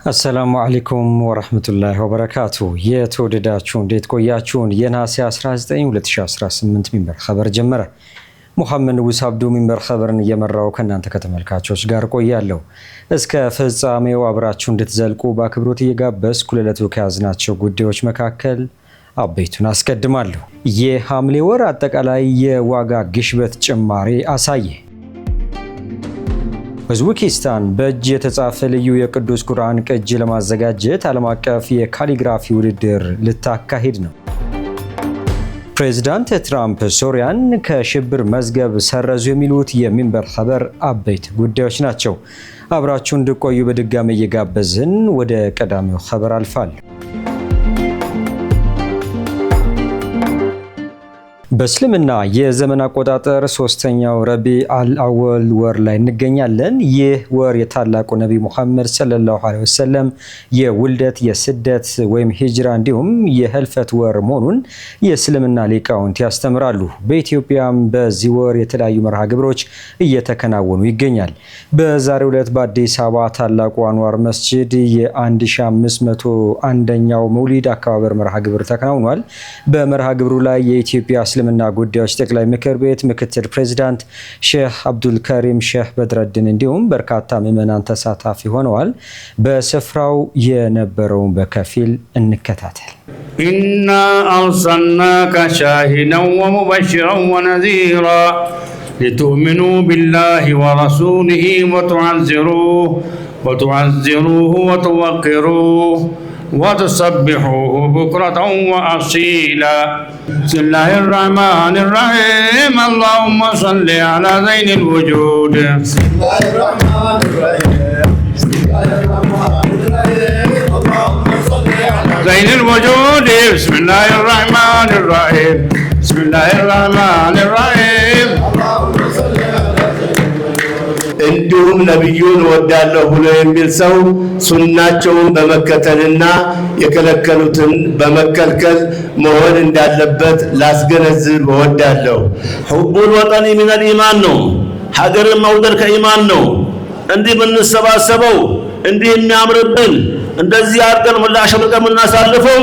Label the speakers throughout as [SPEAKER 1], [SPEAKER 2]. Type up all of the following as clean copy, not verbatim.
[SPEAKER 1] አሰላሙ አለይኩም ወራህመቱላሂ ወበረካቱ። የተወደዳችሁ እንዴት ቆያችሁን? የነሐሴ 19 2018 ሚንበር ኸበር ጀመረ። ሙሐመድ ንጉስ አብዱ ሚንበር ኸበርን እየመራው ከእናንተ ከተመልካቾች ጋር ቆያለሁ። እስከ ፍጻሜው አብራችሁ እንድትዘልቁ በአክብሮት እየጋበዝኩ ለዕለቱ ከያዝናቸው ጉዳዮች መካከል አበይቱን አስቀድማለሁ። የሐምሌ ወር አጠቃላይ የዋጋ ግሽበት ጭማሪ አሳየ። ኡዝቤኪስታን በእጅ የተጻፈ ልዩ የቅዱስ ቁርአን ቅጂ ለማዘጋጀት ዓለም አቀፍ የካሊግራፊ ውድድር ልታካሂድ ነው። ፕሬዝዳንት ትራምፕ ሶሪያን ከሽብር መዝገብ ሰረዙ የሚሉት የሚንበር ኸበር አበይት ጉዳዮች ናቸው። አብራችሁ እንድቆዩ በድጋሚ እየጋበዝን ወደ ቀዳሚው ኸበር አልፋለሁ። በእስልምና የዘመን አቆጣጠር ሶስተኛው ረቢዕ አልአወል ወር ላይ እንገኛለን። ይህ ወር የታላቁ ነቢይ ሙሐመድ ሰለላሁ ዐለይሂ ወሰለም የውልደት የስደት ወይም ሂጅራ እንዲሁም የህልፈት ወር መሆኑን የእስልምና ሊቃውንት ያስተምራሉ። በኢትዮጵያም በዚህ ወር የተለያዩ መርሃ ግብሮች እየተከናወኑ ይገኛል። በዛሬው ዕለት በአዲስ አበባ ታላቁ አንዋር መስጂድ የ1501ኛው መውሊድ አከባበር መርሃ ግብር ተከናውኗል። በመርሃ ግብሩ ላይ የኢትዮጵያ እስልምና ጉዳዮች ጠቅላይ ምክር ቤት ምክትል ፕሬዝዳንት ሼህ አብዱልከሪም ሼህ በድረድን እንዲሁም በርካታ ምዕመናን ተሳታፊ ሆነዋል። በስፍራው የነበረውን በከፊል እንከታተል።
[SPEAKER 2] ኢና አርሰልናከ ሻሂደን ወሙበሽረን ወነዚራ ሊቱእሚኑ ቢላሂ ወረሱሊሂ ወቱዐዚሩሁ ወቱወቂሩሁ وتسبحوه بكرة وأصيلا. بسم الله الرحمن الرحيم. اللهم صل على زين الوجود. بسم الله الرحمن الرحيم. بسم الله الرحمن الرحيم. اللهم صل على زين الوجود. بسم الله الرحمن الرحيم. بسم الله الرحمن الرحيم. اللهم صل على እንዲሁም ነብዩን ወዳለሁ ብሎ የሚል ሰው ሱናቸውን በመከተልና የከለከሉትን በመከልከል መሆን እንዳለበት ላስገነዝብ እወዳለሁ። ሁቡል ወጠኒ ሚነል ኢማን ነው። ሀገርን መውደድ ከኢማን ነው። እንዲህ የምንሰባሰበው እንዲህ የሚያምርብን እንደዚህ አድርገን ምላሽልቀን የምናሳልፈው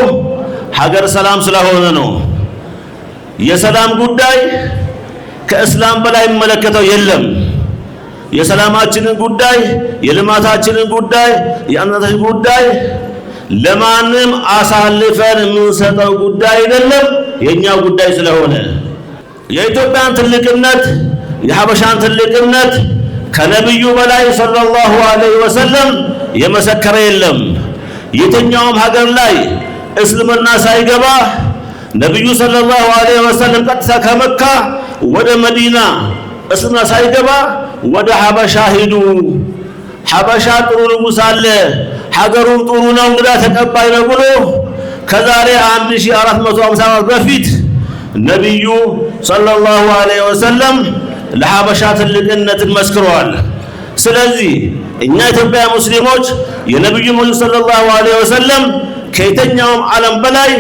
[SPEAKER 2] ሀገር ሰላም ስለሆነ ነው። የሰላም ጉዳይ ከእስላም በላይ የሚመለከተው የለም። የሰላማችንን ጉዳይ፣ የልማታችንን ጉዳይ፣ የአንድነታችንን ጉዳይ ለማንም አሳልፈን የምንሰጠው ጉዳይ አይደለም፣ የኛ ጉዳይ ስለሆነ የኢትዮጵያን ትልቅነት የሐበሻን ትልቅነት ከነብዩ በላይ ሰለላሁ ዐለይሂ ወሰለም የመሰከረ የለም። የትኛውም ሀገር ላይ እስልምና ሳይገባ ነብዩ ሰለላሁ ዐለይሂ ወሰለም ቀጥታ ከመካ ወደ መዲና እስልምና ሳይገባ ወደ ሐበሻ ሄዱ። ሐበሻ ጥሩ ንጉስ አለ፣ ሀገሩም ጥሩ ነው፣ እንግዳ ተቀባይ ነው ብሎ ከዛሬ 1450 ዓመት በፊት ነብዩ ሰለላሁ ዐለይሂ ወሰለም ለሐበሻ ትልቅነትን መስክረዋል። ስለዚህ እኛ ኢትዮጵያ ሙስሊሞች የነብዩ ሙሐመድ ሰለላሁ ዐለይሂ ወሰለም ከየትኛውም ዓለም በላይ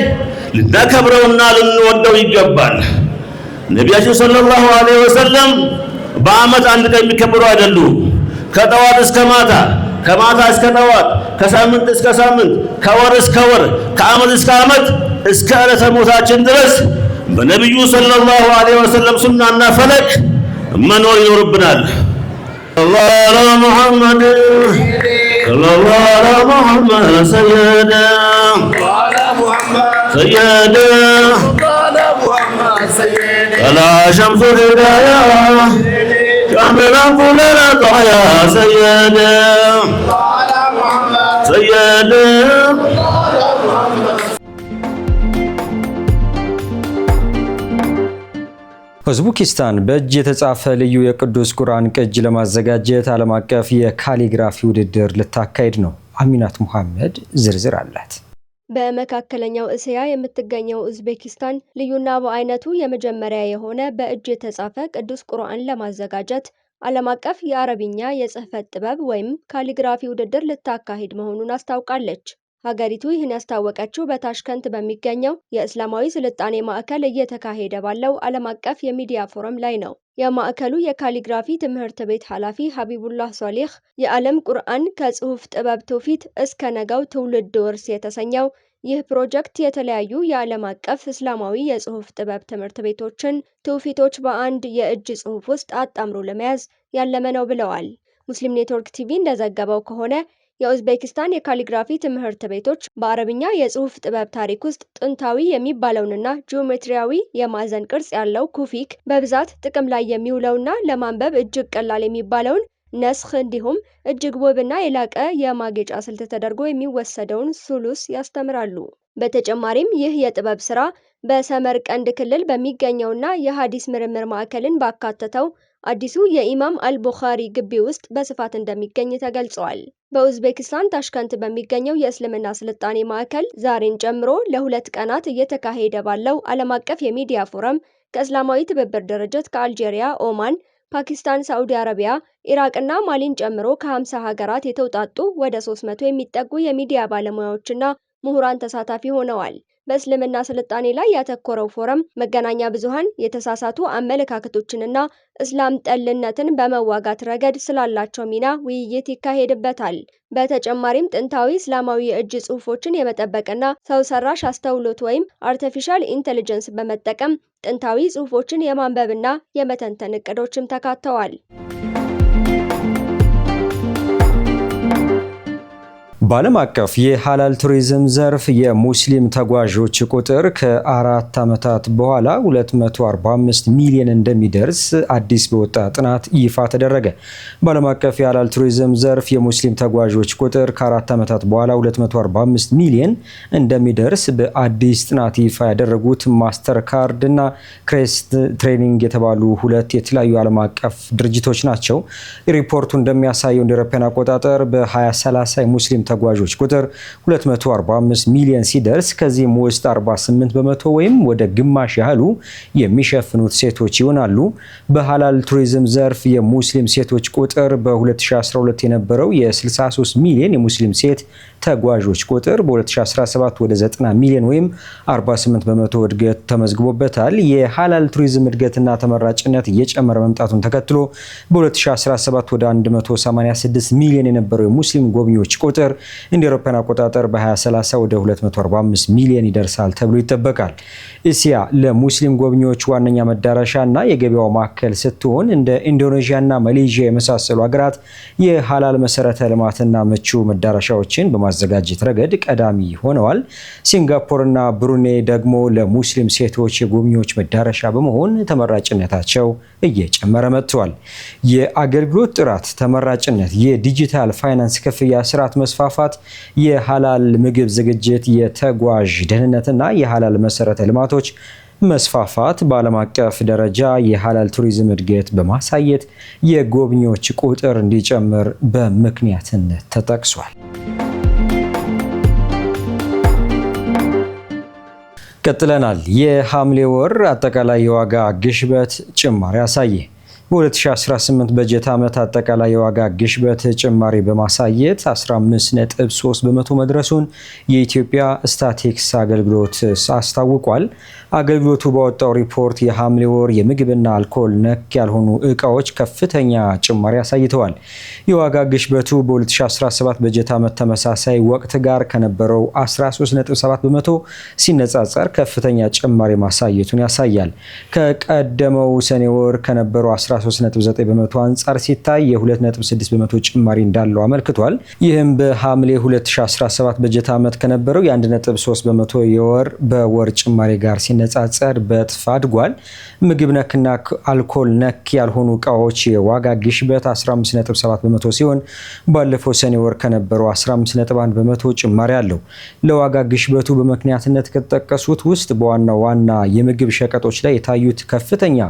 [SPEAKER 2] ልናከብረውና ልንወደው ይገባል። ነቢያችን ሰለላሁ ዐለይሂ ወሰለም በአመት አንድ ቀን የሚከበሩ አይደሉም። ከጠዋት እስከ ማታ፣ ከማታ እስከ ጠዋት፣ ከሳምንት እስከ ሳምንት፣ ከወር እስከ ወር፣ ከአመት እስከ አመት እስከ ዕለተ ሞታችን ድረስ በነብዩ ሰለላሁ ዐለይሂ ወሰለም ሱናና ፈለግ መኖር ይኖርብናል። ሰለላሁ ዐላ ሙሐመድ ሰለላሁ ዐላ ሙሐመድ ሰየደ ሰየደ لا شمس الهدايا كاملا فلنا ضايا سيدنا سيدنا.
[SPEAKER 1] ኡዝቤኪስታን በእጅ የተጻፈ ልዩ የቅዱስ ቁርአን ቅጂ ለማዘጋጀት ዓለም አቀፍ የካሊግራፊ ውድድር ልታካሂድ ነው። አሚናት ሙሐመድ ዝርዝር አላት።
[SPEAKER 3] በመካከለኛው እስያ የምትገኘው ኡዝቤኪስታን ልዩና በአይነቱ የመጀመሪያ የሆነ በእጅ የተጻፈ ቅዱስ ቁርአን ለማዘጋጀት ዓለም አቀፍ የአረብኛ የጽህፈት ጥበብ ወይም ካሊግራፊ ውድድር ልታካሂድ መሆኑን አስታውቃለች። ሀገሪቱ ይህን ያስታወቀችው በታሽከንት በሚገኘው የእስላማዊ ስልጣኔ ማዕከል እየተካሄደ ባለው ዓለም አቀፍ የሚዲያ ፎረም ላይ ነው። የማዕከሉ የካሊግራፊ ትምህርት ቤት ኃላፊ ሀቢቡላህ ሷሊህ የዓለም ቁርአን ከጽሑፍ ጥበብ ትውፊት እስከ ነገው ትውልድ ውርስ የተሰኘው ይህ ፕሮጀክት የተለያዩ የዓለም አቀፍ እስላማዊ የጽሑፍ ጥበብ ትምህርት ቤቶችን ትውፊቶች በአንድ የእጅ ጽሑፍ ውስጥ አጣምሮ ለመያዝ ያለመ ነው ብለዋል። ሙስሊም ኔትወርክ ቲቪ እንደዘገበው ከሆነ የኡዝቤኪስታን የካሊግራፊ ትምህርት ቤቶች በአረብኛ የጽሑፍ ጥበብ ታሪክ ውስጥ ጥንታዊ የሚባለውንና ጂኦሜትሪያዊ የማዕዘን ቅርጽ ያለው ኩፊክ በብዛት ጥቅም ላይ የሚውለውና ለማንበብ እጅግ ቀላል የሚባለውን ነስኽ እንዲሁም እጅግ ውብና የላቀ የማጌጫ ስልት ተደርጎ የሚወሰደውን ሱሉስ ያስተምራሉ። በተጨማሪም ይህ የጥበብ ስራ በሰመርቀንድ ክልል በሚገኘውና የሐዲስ ምርምር ማዕከልን ባካተተው አዲሱ የኢማም አልቡኻሪ ግቢ ውስጥ በስፋት እንደሚገኝ ተገልጿል። በኡዝቤኪስታን ታሽከንት በሚገኘው የእስልምና ስልጣኔ ማዕከል ዛሬን ጨምሮ ለ2 ቀናት እየተካሄደ ባለው ዓለም አቀፍ የሚዲያ ፎረም ከእስላማዊ ትብብር ድርጅት ከአልጄሪያ፣ ኦማን፣ ፓኪስታን፣ ሳዑዲ አረቢያ፣ ኢራቅና ማሊን ጨምሮ ከ50 ሀገራት የተውጣጡ ወደ 300 የሚጠጉ የሚዲያ ባለሙያዎችና ምሁራን ተሳታፊ ሆነዋል። በእስልምና ስልጣኔ ላይ ያተኮረው ፎረም መገናኛ ብዙሃን የተሳሳቱ አመለካከቶችንና እስላም ጠልነትን በመዋጋት ረገድ ስላላቸው ሚና ውይይት ይካሄድበታል። በተጨማሪም ጥንታዊ እስላማዊ የእጅ ጽሑፎችን የመጠበቅና ሰው ሰራሽ አስተውሎት ወይም አርቲፊሻል ኢንተለጀንስ በመጠቀም ጥንታዊ ጽሑፎችን የማንበብና የመተንተን እቅዶችም ተካተዋል።
[SPEAKER 1] በዓለም አቀፍ የሐላል ቱሪዝም ዘርፍ የሙስሊም ተጓዦች ቁጥር ከ4 ዓመታት በኋላ 245 ሚሊዮን እንደሚደርስ አዲስ በወጣ ጥናት ይፋ ተደረገ። በዓለም አቀፍ የሐላል ቱሪዝም ዘርፍ የሙስሊም ተጓዦች ቁጥር ከ4 ዓመታት በኋላ 245 ሚሊዮን እንደሚደርስ በአዲስ ጥናት ይፋ ያደረጉት ማስተር ካርድ እና ክሬስት ትሬኒንግ የተባሉ ሁለት የተለያዩ ዓለም አቀፍ ድርጅቶች ናቸው። ሪፖርቱ እንደሚያሳየው እንደ አውሮፓውያን አቆጣጠር በ2030 የሙስሊም ተጓዦች ቁጥር 245 ሚሊዮን ሲደርስ ከዚህም ውስጥ 48 በመቶ ወይም ወደ ግማሽ ያህሉ የሚሸፍኑት ሴቶች ይሆናሉ። በሐላል ቱሪዝም ዘርፍ የሙስሊም ሴቶች ቁጥር በ2012 የነበረው የ63 ሚሊዮን የሙስሊም ሴት ተጓዦች ቁጥር በ2017 ወደ 90 ሚሊዮን ወይም 48 በመቶ እድገት ተመዝግቦበታል። የሐላል ቱሪዝም እድገትና ተመራጭነት እየጨመረ መምጣቱን ተከትሎ በ2017 ወደ 186 ሚሊዮን የነበረው የሙስሊም ጎብኚዎች ቁጥር እንደ አውሮፓውያን አቆጣጠር በ2030 ወደ 245 ሚሊዮን ይደርሳል ተብሎ ይጠበቃል። እስያ ለሙስሊም ጎብኚዎች ዋነኛ መዳረሻና የገበያው ማዕከል ስትሆን እንደ ኢንዶኔዥያና ማሌዥያ የመሳሰሉ ሀገራት የሐላል መሰረተ ልማትና ምቹ መዳረሻዎችን በማዘጋጀት ረገድ ቀዳሚ ሆነዋል። ሲንጋፖርና ብሩኔ ደግሞ ለሙስሊም ሴቶች የጎብኚዎች መዳረሻ በመሆን ተመራጭነታቸው እየጨመረ መጥቷል። የአገልግሎት ጥራት፣ ተመራጭነት፣ የዲጂታል ፋይናንስ ክፍያ ስርዓት መስፋፋት፣ የሐላል ምግብ ዝግጅት፣ የተጓዥ ደህንነትና የሐላል መሰረተ ልማቶች መስፋፋት በዓለም አቀፍ ደረጃ የሐላል ቱሪዝም እድገት በማሳየት የጎብኚዎች ቁጥር እንዲጨምር በምክንያትነት ተጠቅሷል። ቀጥለናል። የሐምሌ ወር አጠቃላይ የዋጋ ግሽበት ጭማሪ አሳየ። በ2018 በጀት ዓመት አጠቃላይ የዋጋ ግሽበት ጭማሪ በማሳየት 15.3 በመቶ መድረሱን የኢትዮጵያ ስታቲስቲክስ አገልግሎት አስታውቋል። አገልግሎቱ ባወጣው ሪፖርት የሐምሌ ወር የምግብና አልኮል ነክ ያልሆኑ ዕቃዎች ከፍተኛ ጭማሪ አሳይተዋል። የዋጋ ግሽበቱ በ2017 በጀት ዓመት ተመሳሳይ ወቅት ጋር ከነበረው 13.7 በመቶ ሲነጻጸር ከፍተኛ ጭማሪ ማሳየቱን ያሳያል። ከቀደመው ሰኔ ወር ከነበረው 13.9 በመቶ አንጻር ሲታይ የ2.6 በመቶ ጭማሪ እንዳለው አመልክቷል። ይህም በሐምሌ 2017 በጀት ዓመት ከነበረው የ1.3 በመቶ የወር በወር ጭማሪ ጋር ሲነጻጸር በእጥፍ አድጓል። ምግብ ነክና አልኮል ነክ ያልሆኑ ዕቃዎች የዋጋ ግሽበት 15.7 በመቶ ሲሆን ባለፈው ሰኔ ወር ከነበረው 15.1 በመቶ ጭማሪ አለው። ለዋጋ ግሽበቱ በምክንያትነት ከተጠቀሱት ውስጥ በዋና የምግብ ሸቀጦች ላይ የታዩት ከፍተኛ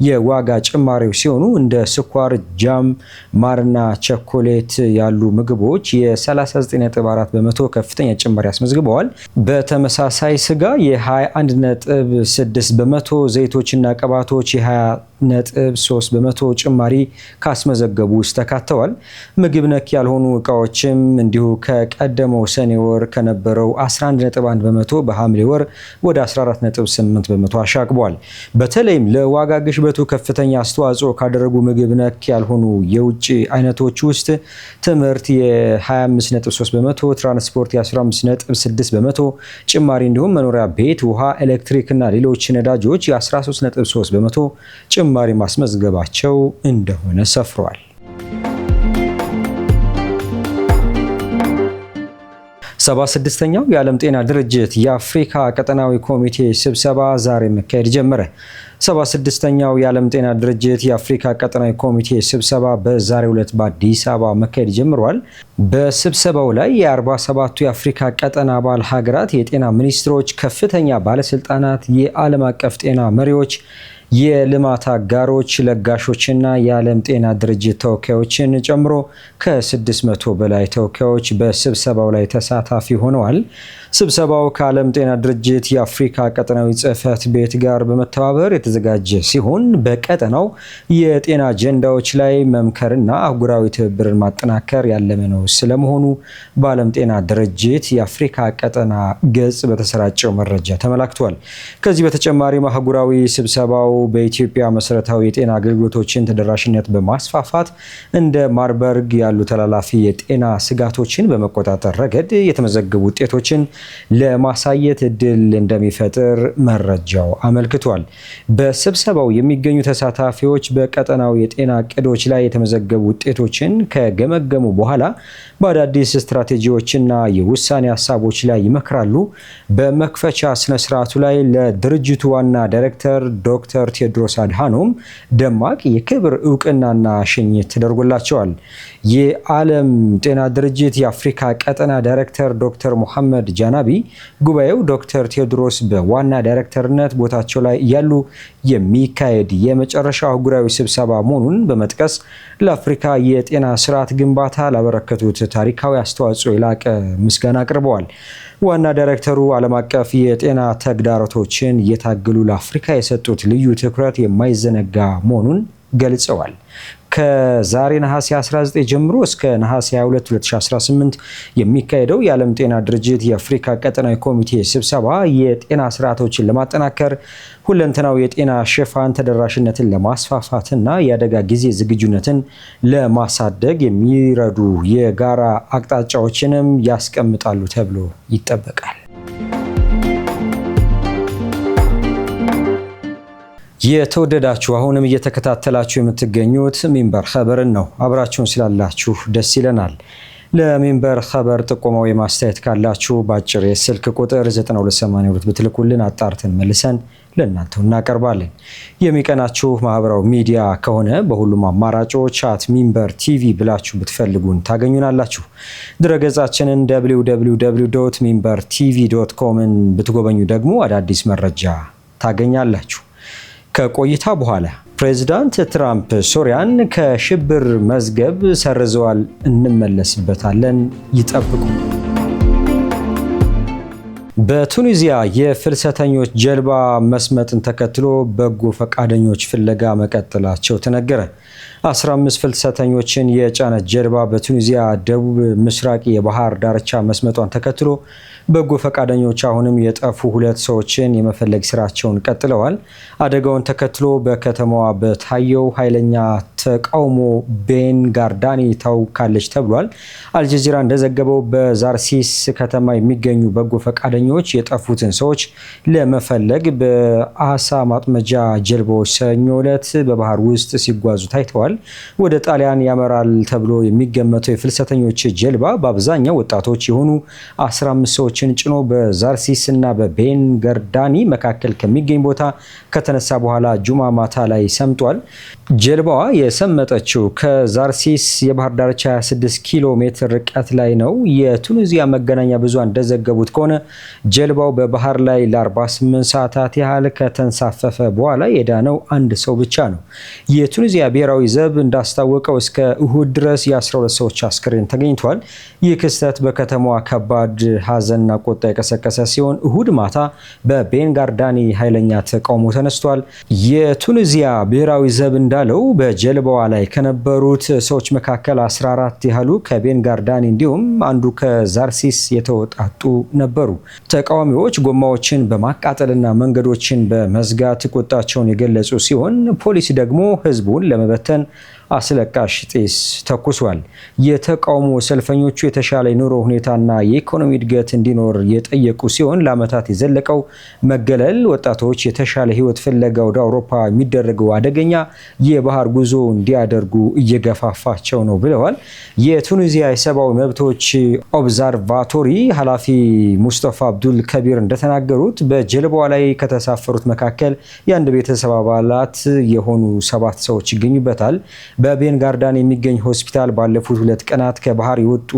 [SPEAKER 1] የዋጋ ጭማሪዎች ሲሆኑ እንደ ስኳር፣ ጃም፣ ማርና ቸኮሌት ያሉ ምግቦች የ39.4 በመቶ ከፍተኛ ጭማሪ አስመዝግበዋል። በተመሳሳይ ስጋ የ21.6 በመቶ፣ ዘይቶችና ቅባቶች የ20.3 በመቶ ጭማሪ ካስመዘገቡ ውስጥ ተካተዋል። ምግብ ነክ ያልሆኑ እቃዎችም እንዲሁ ከቀደመው ሰኔ ወር ከነበረው 11.1 በመቶ በሐምሌ ወር ወደ 14.8 በመቶ አሻቅቧል። በተለይም ለዋጋ ግሽበቱ ከፍተኛ አስተዋጽኦ ካደረጉ ምግብ ነክ ያልሆኑ የውጭ አይነቶች ውስጥ ትምህርት የ25.3 በመቶ፣ ትራንስፖርት የ15.6 በመቶ ጭማሪ እንዲሁም መኖሪያ ቤት፣ ውሃ፣ ኤሌክትሪክ እና ሌሎች ነዳጆች የ13.3 በመቶ ጭማሪ ማስመዝገባቸው እንደሆነ ሰፍሯል። 76ኛው የዓለም ጤና ድርጅት የአፍሪካ ቀጠናዊ ኮሚቴ ስብሰባ ዛሬ መካሄድ ጀመረ። 76ኛው የዓለም ጤና ድርጅት የአፍሪካ ቀጠናዊ ኮሚቴ ስብሰባ በዛሬው ዕለት በአዲስ አበባ መካሄድ ጀምሯል። በስብሰባው ላይ የ47ቱ የአፍሪካ ቀጠና አባል ሀገራት የጤና ሚኒስትሮች፣ ከፍተኛ ባለስልጣናት፣ የዓለም አቀፍ ጤና መሪዎች፣ የልማት አጋሮች፣ ለጋሾችና የዓለም ጤና ድርጅት ተወካዮችን ጨምሮ ከ600 በላይ ተወካዮች በስብሰባው ላይ ተሳታፊ ሆነዋል። ስብሰባው ከዓለም ጤና ድርጅት የአፍሪካ ቀጠናዊ ጽሕፈት ቤት ጋር በመተባበር የተዘጋጀ ሲሆን በቀጠናው የጤና አጀንዳዎች ላይ መምከርና አህጉራዊ ትብብርን ማጠናከር ያለመ ነው ስለመሆኑ በዓለም ጤና ድርጅት የአፍሪካ ቀጠና ገጽ በተሰራጨው መረጃ ተመላክቷል። ከዚህ በተጨማሪም አህጉራዊ ስብሰባው በኢትዮጵያ መሰረታዊ የጤና አገልግሎቶችን ተደራሽነት በማስፋፋት እንደ ማርበርግ ያሉ ተላላፊ የጤና ስጋቶችን በመቆጣጠር ረገድ የተመዘገቡ ውጤቶችን ለማሳየት እድል እንደሚፈጥር መረጃው አመልክቷል። በስብሰባው የሚገኙ ተሳታፊዎች በቀጠናው የጤና እቅዶች ላይ የተመዘገቡ ውጤቶችን ከገመገሙ በኋላ በአዳዲስ ስትራቴጂዎችና የውሳኔ ሀሳቦች ላይ ይመክራሉ። በመክፈቻ ስነስርዓቱ ላይ ለድርጅቱ ዋና ዳይሬክተር ዶክተር ቴዎድሮስ አድሃኖም ደማቅ የክብር እውቅናና ሽኝት ተደርጎላቸዋል። የዓለም ጤና ድርጅት የአፍሪካ ቀጠና ዳይሬክተር ዶክተር ሙሐመድ ጃናቢ ጉባኤው ዶክተር ቴዎድሮስ በዋና ዳይሬክተርነት ቦታቸው ላይ እያሉ የሚካሄድ የመጨረሻው አህጉራዊ ስብሰባ መሆኑን በመጥቀስ ለአፍሪካ የጤና ስርዓት ግንባታ ላበረከቱት ታሪካዊ አስተዋጽኦ የላቀ ምስጋና አቅርበዋል። ዋና ዳይሬክተሩ ዓለም አቀፍ የጤና ተግዳሮቶችን እየታገሉ ለአፍሪካ የሰጡት ልዩ ትኩረት የማይዘነጋ መሆኑን ገልጸዋል። ከዛሬ ነሐሴ 19 ጀምሮ እስከ ነሐሴ 22 2018 የሚካሄደው የዓለም ጤና ድርጅት የአፍሪካ ቀጠናዊ ኮሚቴ ስብሰባ የጤና ስርዓቶችን ለማጠናከር፣ ሁለንተናዊ የጤና ሽፋን ተደራሽነትን ለማስፋፋትና የአደጋ ጊዜ ዝግጁነትን ለማሳደግ የሚረዱ የጋራ አቅጣጫዎችንም ያስቀምጣሉ ተብሎ ይጠበቃል። የተወደዳችሁ አሁንም እየተከታተላችሁ የምትገኙት ሚንበር ኸበርን ነው። አብራችሁን ስላላችሁ ደስ ይለናል። ለሚንበር ኸበር ጥቆማው የማስተያየት ካላችሁ በአጭር የስልክ ቁጥር 9282 ብትልኩልን አጣርተን መልሰን ለእናንተው እናቀርባለን። የሚቀናችሁ ማህበራዊ ሚዲያ ከሆነ በሁሉም አማራጮች @ሚንበር ቲቪ ብላችሁ ብትፈልጉን ታገኙናላችሁ። ድረገጻችንን www.minbertv.comን ብትጎበኙ ደግሞ አዳዲስ መረጃ ታገኛላችሁ። ከቆይታ በኋላ ፕሬዝዳንት ትራምፕ ሶሪያን ከሽብር መዝገብ ሰርዘዋል። እንመለስበታለን። ይጠብቁ። በቱኒዚያ የፍልሰተኞች ጀልባ መስመጥን ተከትሎ በጎ ፈቃደኞች ፍለጋ መቀጠላቸው ተነገረ። 15 ፍልሰተኞችን የጫነች ጀልባ በቱኒዚያ ደቡብ ምስራቅ የባህር ዳርቻ መስመጧን ተከትሎ በጎ ፈቃደኞች አሁንም የጠፉ 2 ሰዎችን የመፈለግ ስራቸውን ቀጥለዋል። አደጋውን ተከትሎ በከተማዋ በታየው ኃይለኛ ተቃውሞ ቤን ጋርዳኒ ታውካለች ተብሏል። አልጀዚራ እንደዘገበው በዛርሲስ ከተማ የሚገኙ በጎ ፈቃደኞች የጠፉትን ሰዎች ለመፈለግ በአሳ ማጥመጃ ጀልባዎች ሰኞ ዕለት በባህር ውስጥ ሲጓዙ ታይተዋል። ወደ ጣሊያን ያመራል ተብሎ የሚገመተው የፍልሰተኞች ጀልባ በአብዛኛው ወጣቶች የሆኑ 15 ሰዎችን ጭኖ በዛርሲስ እና በቤን ጋርዳኒ መካከል ከሚገኝ ቦታ ከተነሳ በኋላ ጁማ ማታ ላይ ሰምጧል። ጀልባዋ የሰመጠችው ከዛርሲስ የባህር ዳርቻ 26 ኪሎ ሜትር ርቀት ላይ ነው። የቱኒዚያ መገናኛ ብዙሃን እንደዘገቡት ከሆነ ጀልባው በባህር ላይ ለ48 ሰዓታት ያህል ከተንሳፈፈ በኋላ የዳነው አንድ ሰው ብቻ ነው። የቱኒዚያ ብሔራዊ ዘብ እንዳስታወቀው እስከ እሁድ ድረስ የ12 ሰዎች አስክሬን ተገኝቷል። ይህ ክስተት በከተማዋ ከባድ ሀዘንና ቁጣ የቀሰቀሰ ሲሆን እሁድ ማታ በቤንጋርዳኒ ኃይለኛ ተቃውሞ ተነስቷል። የቱኒዚያ ብሔራዊ ዘብ እንዳለው በጀልባዋ ላይ ከነበሩት ሰዎች መካከል 14 ያህሉ ከቤንጋርዳኒ እንዲሁም አንዱ ከዛርሲስ የተወጣጡ ነበሩ። ተቃዋሚዎች ጎማዎችን በማቃጠልና መንገዶችን በመዝጋት ቁጣቸውን የገለጹ ሲሆን ፖሊስ ደግሞ ህዝቡን ለመበተን አስለቃሽ ጢስ ተኩሷል። የተቃውሞ ሰልፈኞቹ የተሻለ ኑሮ ሁኔታና የኢኮኖሚ እድገት እንዲኖር የጠየቁ ሲሆን ለዓመታት የዘለቀው መገለል ወጣቶች የተሻለ ህይወት ፍለጋ ወደ አውሮፓ የሚደረገው አደገኛ የባህር ጉዞ እንዲያደርጉ እየገፋፋቸው ነው ብለዋል። የቱኒዚያ የሰብአዊ መብቶች ኦብዘርቫቶሪ ኃላፊ ሙስጠፋ አብዱል ከቢር እንደተናገሩት በጀልባዋ ላይ ከተሳፈሩት መካከል የአንድ ቤተሰብ አባላት የሆኑ 7 ሰዎች ይገኙበታል። በቤንጋርዳኒ የሚገኝ ሆስፒታል ባለፉት 2 ቀናት ከባህር የወጡ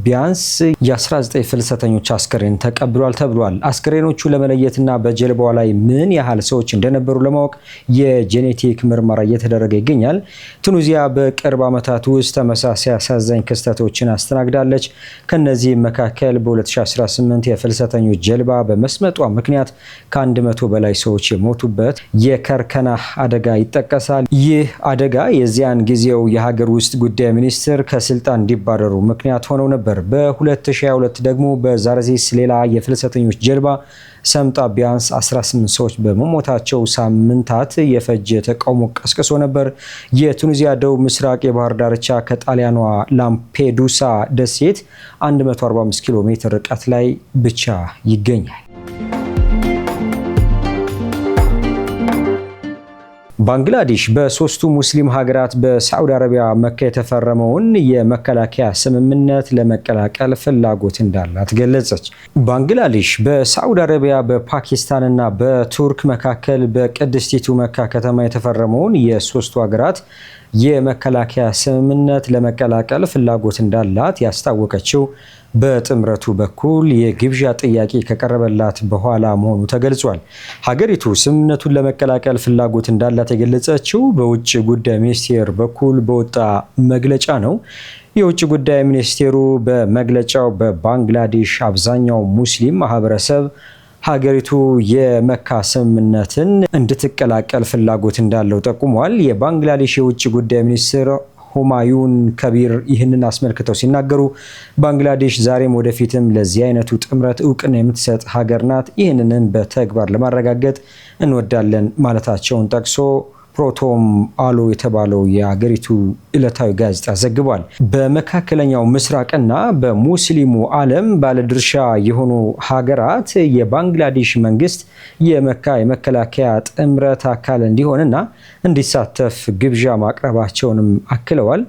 [SPEAKER 1] ቢያንስ የ19 ፍልሰተኞች አስክሬን ተቀብሏል ተብሏል። አስክሬኖቹ ለመለየትና በጀልባዋ ላይ ምን ያህል ሰዎች እንደነበሩ ለማወቅ የጄኔቲክ ምርመራ እየተደረገ ይገኛል። ቱኒዚያ በቅርብ ዓመታት ውስጥ ተመሳሳይ አሳዛኝ ክስተቶችን አስተናግዳለች። ከነዚህ መካከል በ2018 የፍልሰተኞች ጀልባ በመስመጧ ምክንያት ከ100 በላይ ሰዎች የሞቱበት የከርከና አደጋ ይጠቀሳል። ይህ አደጋ የዚያን ጊዜው የሀገር ውስጥ ጉዳይ ሚኒስትር ከስልጣን እንዲባረሩ ምክንያት ሆነው ነበር። በ2022 ደግሞ በዛርሲስ ሌላ የፍልሰተኞች ጀልባ ሰምጣ ቢያንስ 18 ሰዎች በመሞታቸው ሳምንታት የፈጀ ተቃውሞ ቀስቅሶ ነበር። የቱኒዚያ ደቡብ ምስራቅ የባህር ዳርቻ ከጣሊያኗ ላምፔዱሳ ደሴት 145 ኪሎ ሜትር ርቀት ላይ ብቻ ይገኛል። ባንግላዴሽ በሶስቱ ሙስሊም ሀገራት በሳዑዲ አረቢያ መካ የተፈረመውን የመከላከያ ስምምነት ለመቀላቀል ፍላጎት እንዳላት ገለጸች። ባንግላዴሽ በሳዑዲ አረቢያ በፓኪስታንና በቱርክ መካከል በቅድስቲቱ መካ ከተማ የተፈረመውን የሶስቱ ሀገራት የመከላከያ ስምምነት ለመቀላቀል ፍላጎት እንዳላት ያስታወቀችው በጥምረቱ በኩል የግብዣ ጥያቄ ከቀረበላት በኋላ መሆኑ ተገልጿል። ሀገሪቱ ስምምነቱን ለመቀላቀል ፍላጎት እንዳላት የገለጸችው በውጭ ጉዳይ ሚኒስቴር በኩል በወጣ መግለጫ ነው። የውጭ ጉዳይ ሚኒስቴሩ በመግለጫው በባንግላዴሽ አብዛኛው ሙስሊም ማህበረሰብ ሀገሪቱ የመካ ስምምነትን እንድትቀላቀል ፍላጎት እንዳለው ጠቁሟል። የባንግላዴሽ የውጭ ጉዳይ ሚኒስትር ሁማዩን ከቢር ይህንን አስመልክተው ሲናገሩ ባንግላዴሽ ዛሬም ወደፊትም ለዚህ አይነቱ ጥምረት እውቅና የምትሰጥ ሀገር ናት፣ ይህንንም በተግባር ለማረጋገጥ እንወዳለን ማለታቸውን ጠቅሶ ፕሮቶም አሎ የተባለው የሀገሪቱ ዕለታዊ ጋዜጣ ዘግቧል። በመካከለኛው ምስራቅና በሙስሊሙ ዓለም ባለድርሻ የሆኑ ሀገራት የባንግላዴሽ መንግስት የመካ የመከላከያ ጥምረት አካል እንዲሆንና እንዲሳተፍ ግብዣ ማቅረባቸውንም አክለዋል።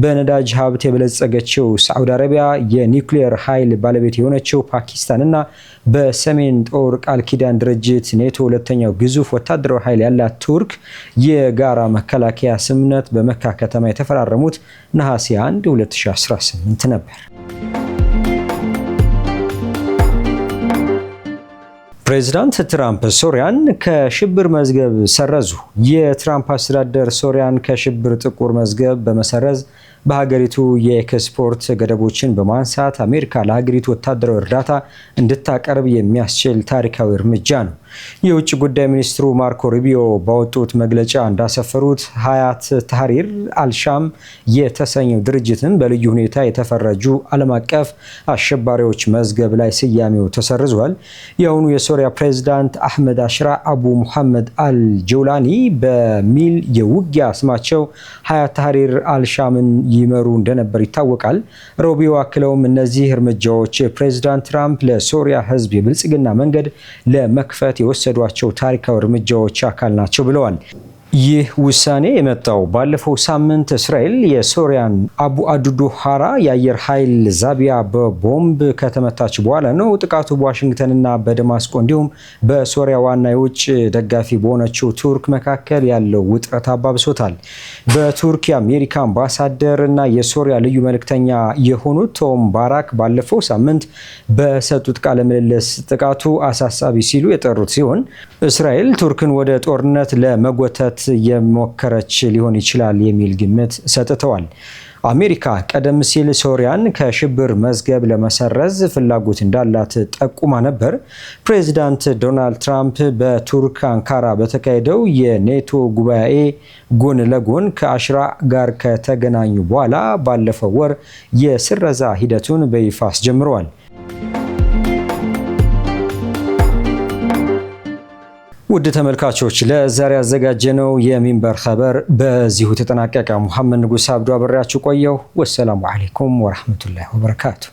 [SPEAKER 1] በነዳጅ ሀብት የበለጸገችው ሳዑዲ አረቢያ፣ የኒውክሌር ኃይል ባለቤት የሆነችው ፓኪስታንና በሰሜን ጦር ቃል ኪዳን ድርጅት ኔቶ ሁለተኛው ግዙፍ ወታደራዊ ኃይል ያላት ቱርክ የጋራ መከላከያ ስምምነት በመካ ከተማ የተፈራረሙት ነሐሴ 1 2018 ነበር። ፕሬዚዳንት ትራምፕ ሶሪያን ከሽብር መዝገብ ሰረዙ። የትራምፕ አስተዳደር ሶሪያን ከሽብር ጥቁር መዝገብ በመሰረዝ በሀገሪቱ የኤክስፖርት ገደቦችን በማንሳት አሜሪካ ለሀገሪቱ ወታደራዊ እርዳታ እንድታቀርብ የሚያስችል ታሪካዊ እርምጃ ነው። የውጭ ጉዳይ ሚኒስትሩ ማርኮ ሩቢዮ ባወጡት መግለጫ እንዳሰፈሩት ሀያት ታህሪር አልሻም የተሰኘው ድርጅትን በልዩ ሁኔታ የተፈረጁ ዓለም አቀፍ አሸባሪዎች መዝገብ ላይ ስያሜው ተሰርዟል። የአሁኑ የሶሪያ ፕሬዝዳንት አህመድ አሽራ አቡ ሙሐመድ አልጀውላኒ በሚል የውጊያ ስማቸው ሀያት ታህሪር አልሻምን ይመሩ እንደነበር ይታወቃል። ሩቢዮ አክለውም እነዚህ እርምጃዎች ፕሬዝዳንት ትራምፕ ለሶሪያ ሕዝብ የብልጽግና መንገድ ለመክፈት የወሰዷቸው ታሪካዊ እርምጃዎች አካል ናቸው ብለዋል። ይህ ውሳኔ የመጣው ባለፈው ሳምንት እስራኤል የሶሪያን አቡ አዱዱሃራ የአየር ኃይል ዛቢያ በቦምብ ከተመታች በኋላ ነው። ጥቃቱ በዋሽንግተንና በደማስቆ እንዲሁም በሶሪያ ዋና የውጭ ደጋፊ በሆነችው ቱርክ መካከል ያለው ውጥረት አባብሶታል። በቱርክ የአሜሪካ አምባሳደር እና የሶሪያ ልዩ መልእክተኛ የሆኑት ቶም ባራክ ባለፈው ሳምንት በሰጡት ቃለ ምልልስ ጥቃቱ አሳሳቢ ሲሉ የጠሩት ሲሆን እስራኤል ቱርክን ወደ ጦርነት ለመጎተት የሞከረች ሊሆን ይችላል የሚል ግምት ሰጥተዋል። አሜሪካ ቀደም ሲል ሶሪያን ከሽብር መዝገብ ለመሰረዝ ፍላጎት እንዳላት ጠቁማ ነበር። ፕሬዚዳንት ዶናልድ ትራምፕ በቱርክ አንካራ በተካሄደው የኔቶ ጉባኤ ጎን ለጎን ከአሽራ ጋር ከተገናኙ በኋላ ባለፈው ወር የስረዛ ሂደቱን በይፋ አስጀምረዋል። ውድ ተመልካቾች ለዛሬ ያዘጋጀነው የሚንበር ኸበር በዚሁ ተጠናቀቀ። ሙሐመድ ንጉስ አብዱ አብሬያችሁ ቆየው። ወሰላሙ አለይኩም ወራህመቱላሂ ወበረካቱ።